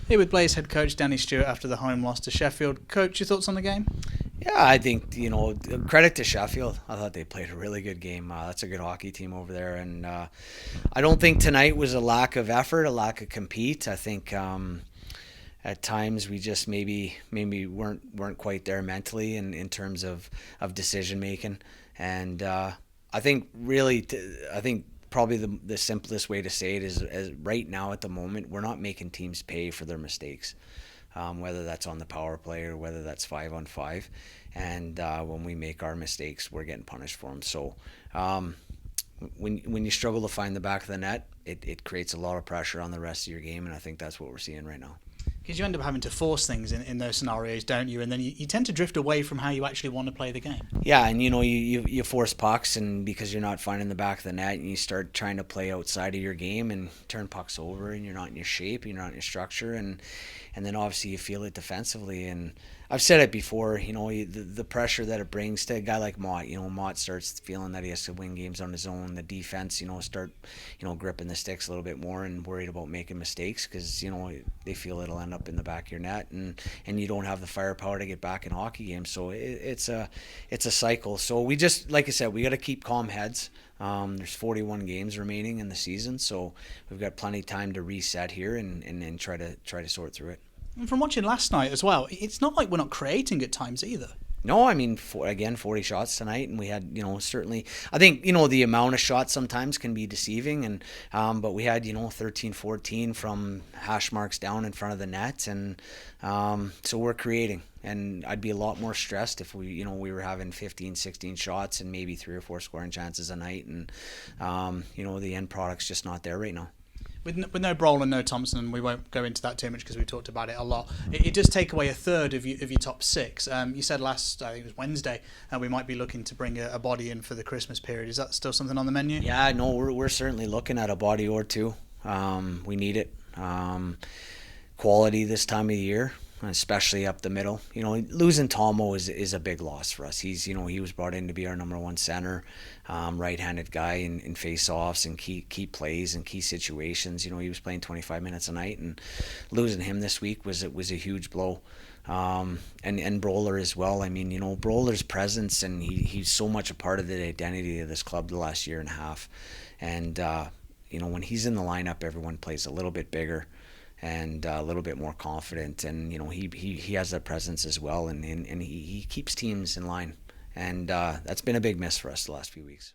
Here with Blaze head coach Danny Stewart after the home loss to Sheffield. Coach, your thoughts on the game? Yeah, I think, credit to Sheffield. I thought they played a really good game. That's a good hockey team over there. And I don't think tonight was a lack of effort, a lack of compete. I think at times we just maybe weren't quite there mentally in terms of decision making. And I think really, I think probably the simplest way to say it is as right now at the moment, we're not making teams pay for their mistakes. Whether that's on the power play or whether that's 5-on-5. And when we make our mistakes, we're getting punished for them. So when you struggle to find the back of the net, it creates a lot of pressure on the rest of your game, and I think that's what we're seeing right now. Because you end up having to force things in those scenarios, don't you? And then you tend to drift away from how you actually want to play the game. Yeah, and you force pucks, and because you're not finding the back of the net, and you start trying to play outside of your game and turn pucks over, and you're not in your shape, you're not in your structure, and then obviously you feel it defensively. And I've said it before, the pressure that it brings to a guy like Mott. Mott starts feeling that he has to win games on his own. The defense, start, gripping the sticks a little bit more and worried about making mistakes because, they feel it'll end up in the back of your net, and you don't have the firepower to get back in hockey games. So it's a cycle. So we just, like I said, we got to keep calm heads. There's 41 games remaining in the season, so we've got plenty of time to reset here and try to sort through it. And from watching last night as well, it's not like we're not creating at times either. No, I mean, 40 shots tonight, and we had, certainly, I think, the amount of shots sometimes can be deceiving, and but we had, 13, 14 from hash marks down in front of the net, and so we're creating, and I'd be a lot more stressed if we were having 15, 16 shots and maybe 3 or 4 scoring chances a night, and the end product's just not there right now. With no Broll and no Thompson, and we won't go into that too much because we talked about it a lot, it does take away a third of your top six. You said last, I think it was Wednesday, we might be looking to bring a body in for the Christmas period. Is that still something on the menu? Yeah, no, we're certainly looking at a body or two. We need it. Quality this time of year, especially up the middle. Losing Tomo is a big loss for us. He was brought in to be our number one center, right-handed guy in face-offs and key plays and key situations. He was playing 25 minutes a night, and losing him this week was a huge blow. And Broller as well. I mean, Broller's presence, and he's so much a part of the identity of this club the last year and a half. And when he's in the lineup, everyone plays a little bit bigger and a little bit more confident, and he has that presence as well, and he keeps teams in line, and that's been a big miss for us the last few weeks.